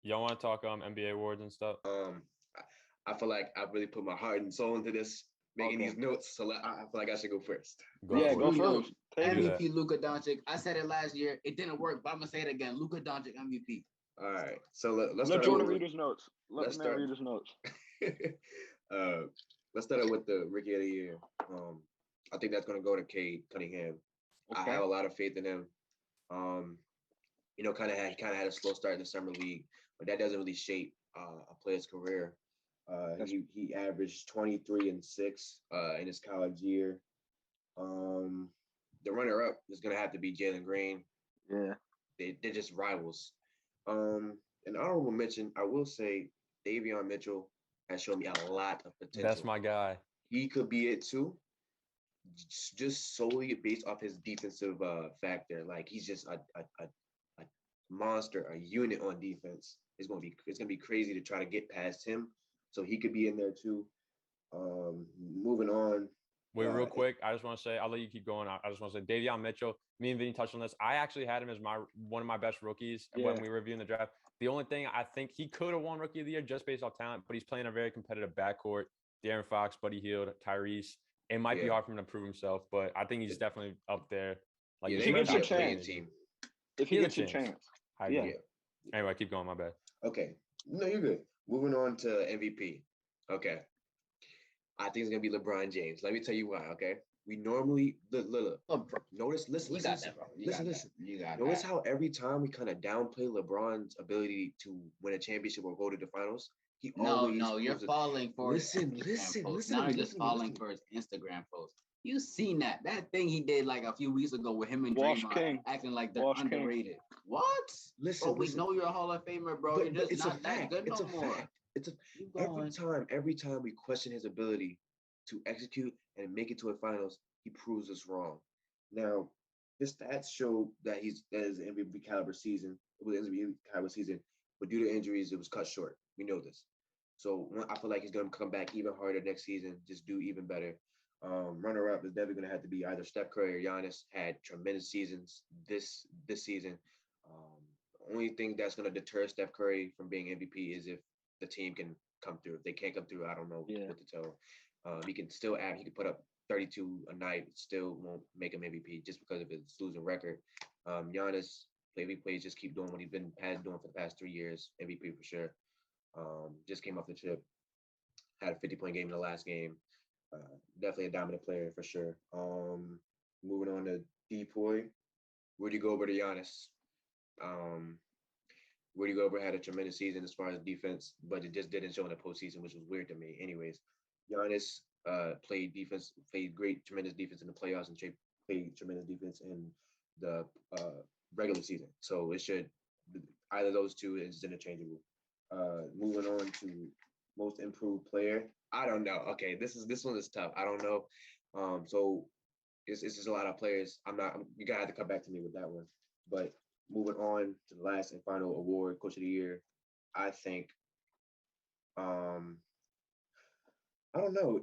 Y'all want to talk NBA awards and stuff? I feel like I really put my heart and soul into this, making these notes. So I feel like I should go first. Go for go it. first. MVP Luka Doncic. I said it last year. It didn't work, but I'm gonna say it again. Luka Doncic MVP. All right. So let's Let start. Jordan read his notes. Let the man read his notes. Let's start out with the Rookie of the Year. I think that's going to go to Cade Cunningham. Okay. I have a lot of faith in him. Kind of had a slow start in the summer league, but that doesn't really shape a player's career. He averaged 23 and 6 in his college year. The runner-up is going to have to be Jalen Green. Yeah, they're just rivals. An honorable mention, I will say, Davion Mitchell has shown me a lot of potential. That's my guy. He could be it too, just solely based off his defensive factor. Like he's just a monster, a unit on defense. It's gonna be crazy to try to get past him. So he could be in there too. Moving on. Wait, real quick. I just want to say, I'll let you keep going. I just want to say, Davion Mitchell. Me and Vinny touched on this. I actually had him as one of my best rookies when we were reviewing the draft. The only thing I think he could have won Rookie of the Year just based off talent, but he's playing a very competitive backcourt. De'Aaron Fox, Buddy Hield, Tyrese. It might be hard for him to prove himself, but I think he's definitely up there. Like if he gets a chance, if he gets a chance, Anyway, keep going. My bad. Okay, no, you're good. Moving on to MVP. Okay, I think it's gonna be LeBron James. Let me tell you why. Okay, we normally look. Notice, listen. You got Notice how every time we kind of downplay LeBron's ability to win a championship or go to the finals. You're falling for listen. Now you're just falling for his Instagram post. You seen that thing he did like a few weeks ago with him and Draymond acting like they're underrated. What? Listen, we know you're a Hall of Famer, bro. You're just not that good no more. Every time we question his ability to execute and make it to a finals, he proves us wrong. Now, his stats show that that is an MVP caliber season. It was an MVP caliber season, but due to injuries, it was cut short. We know this. So I feel like he's going to come back even harder next season, just do even better. Runner-up is definitely going to have to be either Steph Curry or Giannis. Had tremendous seasons this season. The only thing that's going to deter Steph Curry from being MVP is if the team can come through. If they can't come through, I don't know what to tell him. He can still he can put up 32 a night, still won't make him MVP just because of his losing record. Giannis, plays, just keep doing what he's been doing for the past 3 years. MVP for sure. Just came off the chip, had a 50-point game in the last game. Definitely a dominant player for sure. Moving on to Depoy, Rudy Gobert to Giannis. Rudy Gobert had a tremendous season as far as defense, but it just didn't show in the postseason, which was weird to me. Anyways, Giannis played great, tremendous defense in the playoffs and played tremendous defense in the regular season. So it should either those two is interchangeable. Moving on to most improved player. I don't know. Okay, this one is tough. I don't know. So it's just a lot of players. You gotta have to come back to me with that one. But moving on to the last and final award, Coach of the Year, I think. I don't know.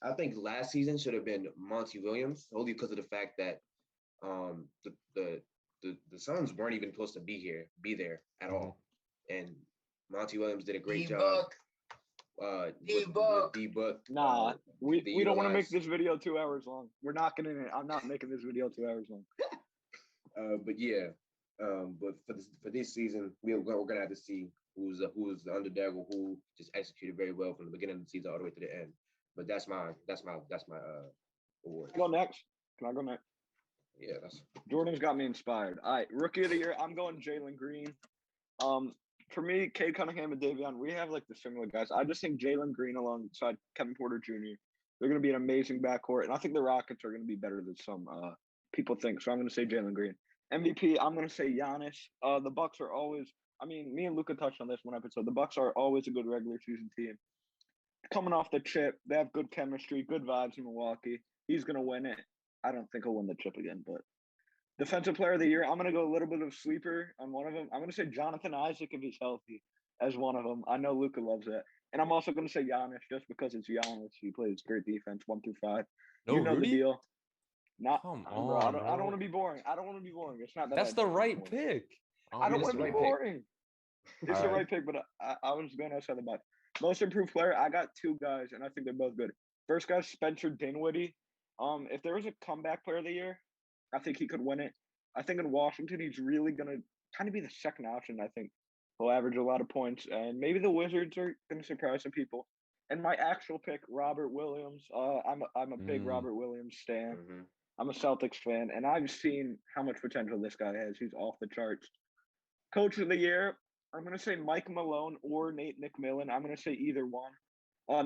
I think last season should have been Monty Williams, only because of the fact that the Suns weren't even supposed to be there at all, and Monty Williams did a great job. D-Book. Nah, we don't want to make this video 2 hours long. We're not gonna. I'm not making this video 2 hours long. But for this season, we're gonna have to see who's the underdog or who just executed very well from the beginning of the season all the way to the end. But that's my award. Go next. Can I go next? Yeah, Jordan's got me inspired. All right, Rookie of the Year. I'm going Jalen Green. For me, Cade Cunningham and Davion, we have like the similar guys. I just think Jalen Green alongside Kevin Porter Jr. They're going to be an amazing backcourt, and I think the Rockets are going to be better than some people think. So I'm going to say Jalen Green. MVP, I'm going to say Giannis. The Bucks are always. I mean, me and Luka touched on this one episode. The Bucks are always a good regular season team. Coming off the chip, they have good chemistry, good vibes in Milwaukee. He's going to win it. I don't think he'll win the chip again, but Defensive Player of the Year, I'm going to go a little bit of sleeper on one of them. I'm going to say Jonathan Isaac if he's healthy as one of them. I know Luka loves it. And I'm also going to say Giannis just because it's Giannis. He plays great defense, 1 through 5. No, you know Rudy? the deal. Come bro, on, I don't want to be boring. It's not that That's the right pick. I don't want to be boring. It's the right pick, but I was going outside the box. Most improved player, I got two guys, and I think they're both good. First guy's Spencer Dinwiddie. If there was a comeback player of the year, I think he could win it. I think in Washington, he's really going to kind of be the second option. I think he'll average a lot of points, and maybe the Wizards are going to surprise some people. And my actual pick, Robert Williams. I'm a big Robert Williams stan. Mm-hmm. I'm a Celtics fan, and I've seen how much potential this guy has. He's off the charts. Coach of the year, I'm going to say Mike Malone or Nate McMillan. I'm going to say either one.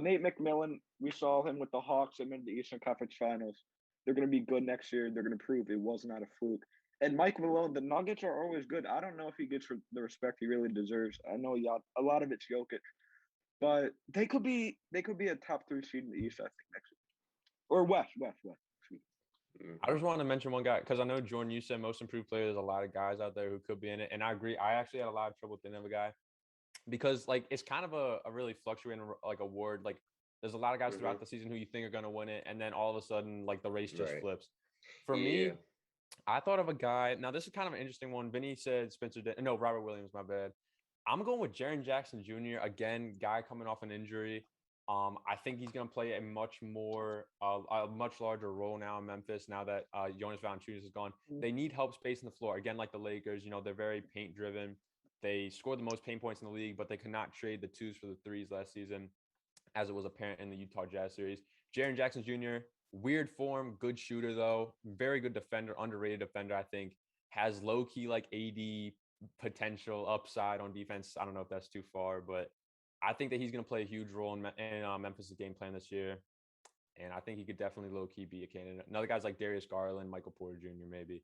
Nate McMillan, we saw him with the Hawks and in the Eastern Conference Finals. They're going to be good next year. They're going to prove it was not a fluke. And Mike Malone, the Nuggets are always good. I don't know if he gets the respect he really deserves. I know a lot of it's Jokic, but they could be a top 3 seed in the East, I think, next year. Or West. I just wanted to mention one guy because I know, Jordan, you said most improved player. There's a lot of guys out there who could be in it. And I agree. I actually had a lot of trouble thinking of a guy because, like, it's kind of a really fluctuating, like, award. Like, there's a lot of guys throughout the season who you think are going to win it. And then all of a sudden, like, the race just flips. For me, I thought of a guy. Now, this is kind of an interesting one. Vinny said Robert Williams, my bad. I'm going with Jaren Jackson Jr. Again, guy coming off an injury. I think he's going to play a much larger role now in Memphis now that Jonas Valanciunas is gone. They need help spacing the floor. Again, like the Lakers, they're very paint-driven. They scored the most paint points in the league, but they could not trade the twos for the threes last season, as it was apparent in the Utah Jazz series. Jaren Jackson Jr., weird form, good shooter, though. Very good defender, underrated defender, I think. Has low-key, like, AD potential upside on defense. I don't know if that's too far, but I think that he's going to play a huge role in Memphis' game plan this year. And I think he could definitely low-key be a candidate. Another guy's like Darius Garland, Michael Porter Jr. maybe.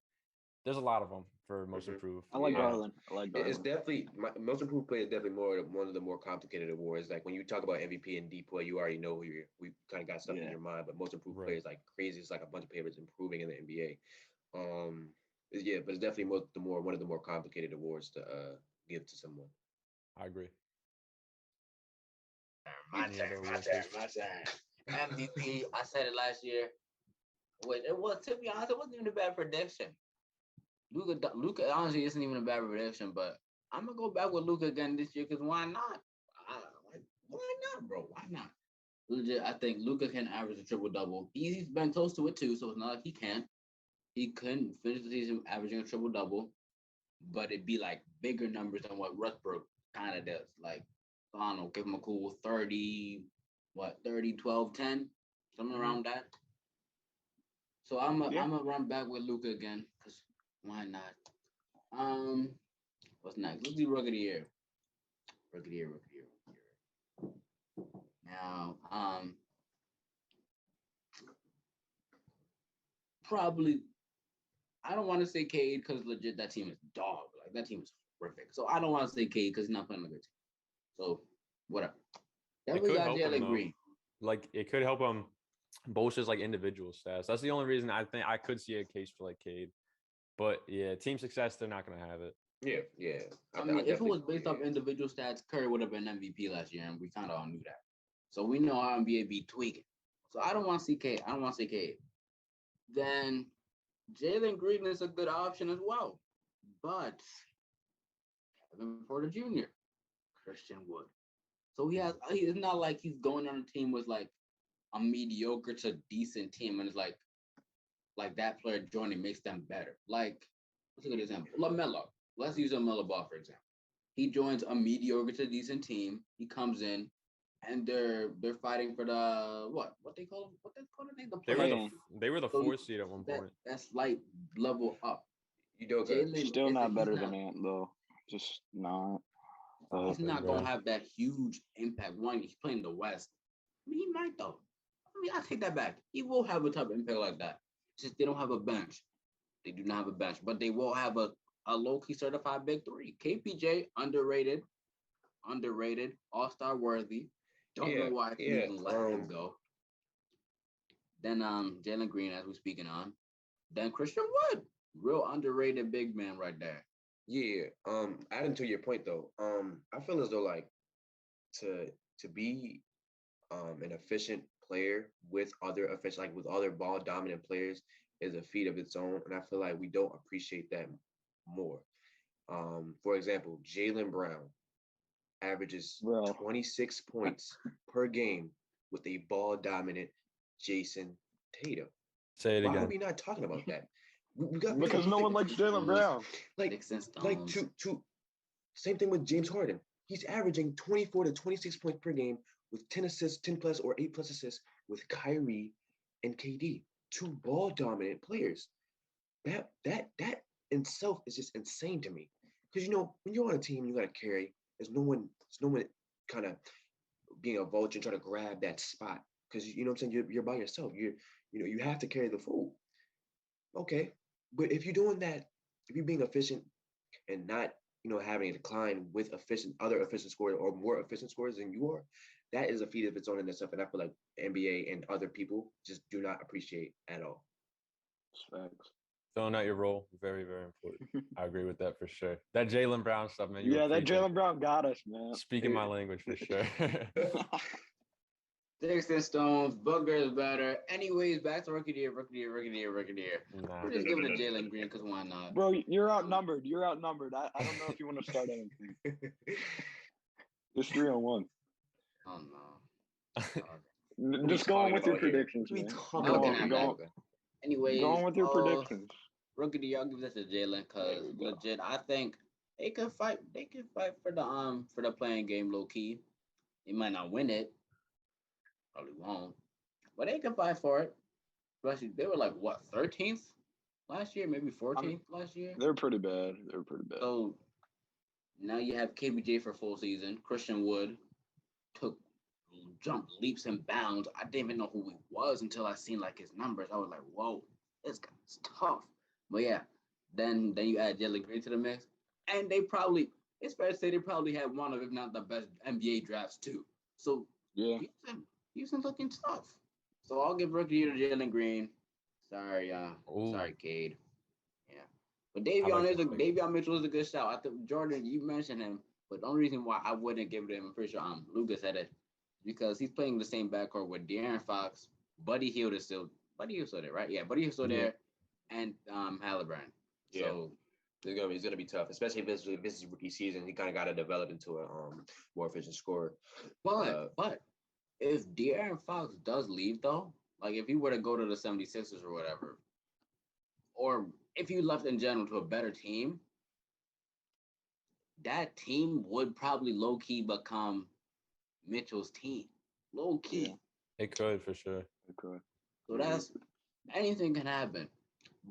There's a lot of them for most improved. I like Garland. It's definitely most improved player is definitely one of the more complicated awards. Like when you talk about MVP and DPOY, you already know we kind of got stuff in your mind. But most improved player is like crazy. It's like a bunch of players improving in the NBA. But it's definitely one of the more complicated awards to give to someone. I agree. My turn. MVP, I said it last year. To be honest, it wasn't even a bad prediction. Luka honestly isn't even a bad prediction, but I'm gonna go back with Luka again this year because why not? Why not, bro? Why not? Legit, I think Luka can average a triple-double. He's been close to it too, so it's not like he can't. He couldn't finish the season averaging a triple-double, but it'd be like bigger numbers than what Westbrook kind of does. Like, I don't know, give him a cool 30, 12, 10, something around that. So I'm gonna run back with Luka again, because why not? What's next? Let's do Rookie of the Year. Rookie of the Year. Now, probably, I don't want to say Cade because legit that team is dog. Like that team is horrific. So I don't want to say Cade because he's not playing a good team. So whatever. Definitely got Jalen Green. Like it could help him boost his like individual stats. That's the only reason I think I could see a case for like Cade. But yeah, team success, they're not gonna have it. Yeah. I mean, if it was based off individual stats, Curry would have been MVP last year, and we kind of all knew that. So we know how NBA be tweaking. So I don't want to see Cade. Then Jalen Green is a good option as well. But Kevin Porter Jr., Christian Wood. So it's not like he's going on a team with like a mediocre to decent team and it's like that player joining makes them better. Like, let's look at an example. LaMelo. Let's use LaMelo Ball, for example. He joins a mediocre to decent team. He comes in and they're fighting for the what they call it? The play. They were the fourth seed at one point. That's slight level up. Udoka still not better than Ant though. Just not. He's not gonna have that huge impact. One, he's playing the West. I mean, he might though. I mean, I take that back. He will have a type of impact like that. It's just they don't have a bench. They do not have a bench, but they will have a low-key certified big three. KPJ, underrated, all-star worthy. Don't know why he didn't let him go. Then Jalen Green, as we're speaking on. Then Christian Wood, real underrated big man right there. Yeah. Adding to your point though, I feel as though like to be an efficient player with other ball dominant players is a feat of its own, and I feel like we don't appreciate that more. For example, Jaylen Brown. averages Bro. 26 points per game with a ball dominant Jason Tatum. Say it Why again. are we not talking about that? We got Because no one likes Jaylen Brown. like same thing with James Harden. He's averaging 24 to 26 points per game with 10 assists, 10 plus or 8 plus assists with Kyrie and KD, two ball dominant players. That in itself is just insane to me. Because when you're on a team, you gotta carry. There's no one kind of being a vulture and trying to grab that spot. Because you know what I'm saying, you're by yourself. You have to carry the food. Okay. But if you're doing that, if you're being efficient and not having a decline with other efficient scorers or more efficient scorers than you are, that is a feat of its own in itself. And I feel like NBA and other people just do not appreciate at all. Facts. Filling out your role, very, very important. I agree with that for sure. That Jaylen Brown stuff, man. That Jaylen Brown got us, man. Speaking my language for sure. Sticks and stones, Booker is better. Anyways, back to rookie of the year. Nah. We're just giving it Jalen Green because why not? Bro, you're outnumbered. I don't know if you want to start anything. It's 3-on-1. Oh no. Just going with your predictions, man. Anyways, going with your predictions. Rookie of the year, I'll give this to Jalen because legit, I think they could fight. They could fight for the playing game low key. They might not win it. Probably won't. But they can fight for it. Especially, they were like, 13th last year? Maybe 14th last year? They're pretty bad. So, now you have KBJ for full season. Christian Wood jumped leaps and bounds. I didn't even know who he was until I seen, his numbers. I was like, whoa, this guy's tough. But, yeah, then you add Jalen Green to the mix. And it's fair to say they probably had one of, if not the best NBA drafts, too. So, yeah. Houston looking tough. So I'll give rookie to Jalen Green. Sorry, Cade. Yeah. But Davion Mitchell is a good shout. I think Jordan, you mentioned him, but the only reason why I wouldn't give it to him, I'm pretty sure Lucas said it, because he's playing the same backcourt with De'Aaron Fox. Buddy Hield is still there, right? Yeah, Buddy Hield's still there, and Halliburton. Yeah. So it's gonna be tough, especially if this is rookie season. He kind of got to develop into a more efficient scorer. But if De'Aaron Fox does leave, though, if he were to go to the 76ers or whatever, or if you left in general to a better team, that team would probably low-key become Mitchell's team. Low-key. It could, for sure. It could. So anything can happen.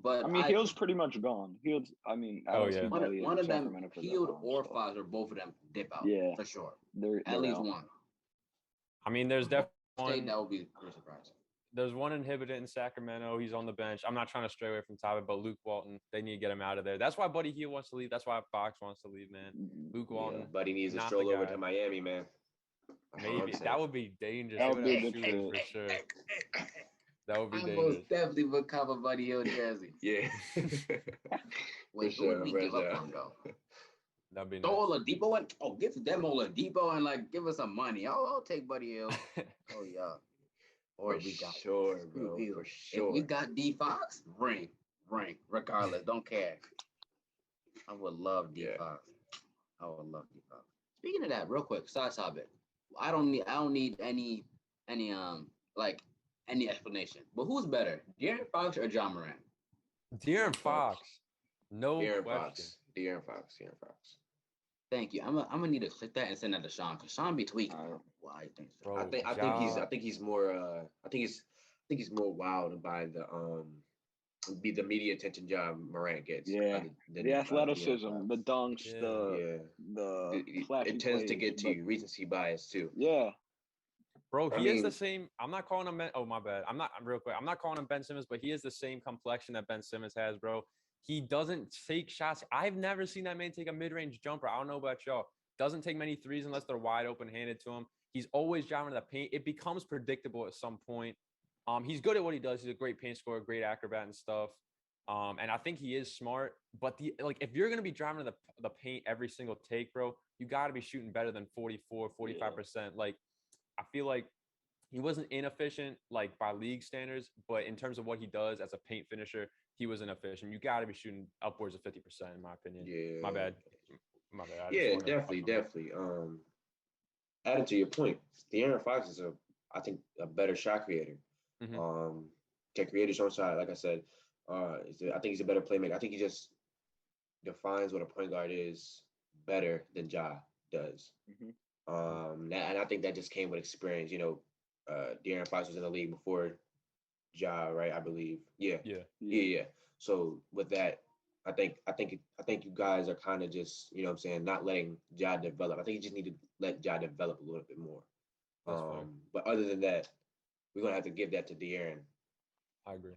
But Hield's pretty much gone. One of them, Hield or Fox, or both of them dip out. Yeah. For sure. They're at least out. One. There's definitely one. That would be a surprise. There's one inhibited in Sacramento. He's on the bench. I'm not trying to stray away from topic, but Luke Walton, they need to get him out of there. That's why Buddy Hield wants to leave. That's why Fox wants to leave, man. Luke Walton. Yeah, Buddy needs to stroll over to Miami, man. Maybe. That would be dangerous. That would be a good for sure. That would be dangerous. Most definitely would cover Buddy Hield jersey. Yeah. Wait, who would we give up on, though? That'd be nice. Throw Oladipo and give them Oladipo and give us some money. I'll take Buddy Hield. Oh yeah. Or we got sure, bro. For sure. If we got D Fox, ring. Regardless, don't care. I would love D Fox. I would love D Fox. Speaking of that, real quick, side topic. I don't need any explanation. But who's better, De'Aaron Fox or John Morant? De'Aaron Fox. No question. De'Aaron Fox. Thank you. I'm gonna need to click that and send that to Sean because Sean be tweaking. Why you think so? I think he's more wowed by the media attention job Morant gets. Yeah. The athleticism, the dunks, the it tends to get to you. Recency bias too. Yeah. Bro, he is the same. I'm not calling him. Oh, my bad. I'm not calling him Ben Simmons, but he is the same complexion that Ben Simmons has, bro. He doesn't take shots. I've never seen that man take a mid-range jumper. I don't know about y'all. Doesn't take many threes unless they're wide open handed to him. He's always driving to the paint. It becomes predictable at some point. He's good at what he does. He's a great paint scorer, great acrobat and stuff. And I think he is smart. But if you're going to be driving to the paint every single take, bro, you got to be shooting better than 44, 45%. I feel like he wasn't inefficient by league standards, but in terms of what he does as a paint finisher, he was inefficient. You got to be shooting upwards of 50%, in my opinion. Yeah. My bad. Yeah, definitely. adding to your point, De'Aaron Fox is I think, a better shot creator. Mm-hmm. Can create his own shot. Like I said, I think he's a better playmaker. I think he just defines what a point guard is better than Ja does. And I think that just came with experience. De'Aaron Fox was in the league before Ja, right? I believe. Yeah. So with that, I think you guys are kind of just, what I'm saying, not letting Ja develop. I think you just need to let Ja develop a little bit more. But other than that, we're gonna have to give that to De'Aaron. I agree.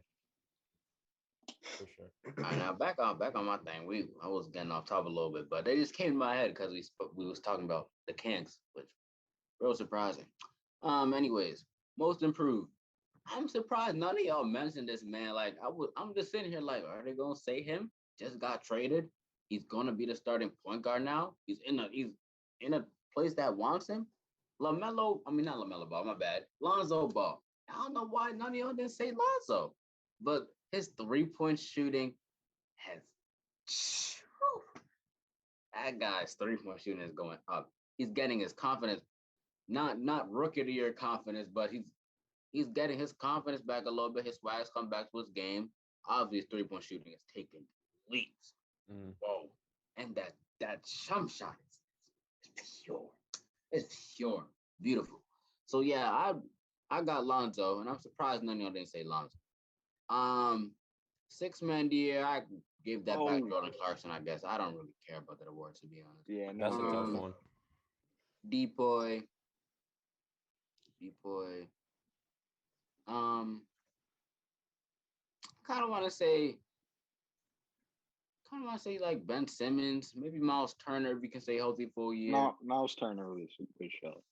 For sure. All right, now back on my thing. I was getting off top a little bit, but they just came to my head because we was talking about the Kings, which real surprising. Anyways, most improved. I'm surprised none of y'all mentioned this man. Like I'm just sitting here like, are they gonna say him? Just got traded. He's gonna be the starting point guard now. He's in a place that wants him. Not LaMelo Ball. My bad. Lonzo Ball. I don't know why none of y'all didn't say Lonzo, but his 3-point shooting has. That guy's 3-point shooting is going up. He's getting his confidence, not rookie of the year confidence, but he's getting his confidence back a little bit. His swag's come back to his game. Obviously, 3-point shooting is taking leaps. Whoa. And that jump shot is pure. It's pure. Beautiful. So yeah, I got Lonzo, and I'm surprised none of y'all didn't say Lonzo. 6-man of the year, I gave that back to Jordan Clarkson, I guess. I don't really care about that award, to be honest. Yeah, That's a tough one. D-Boy. Kind of want to say like Ben Simmons, maybe Miles Turner if you can stay healthy for a year. No, Miles Turner was a good shot.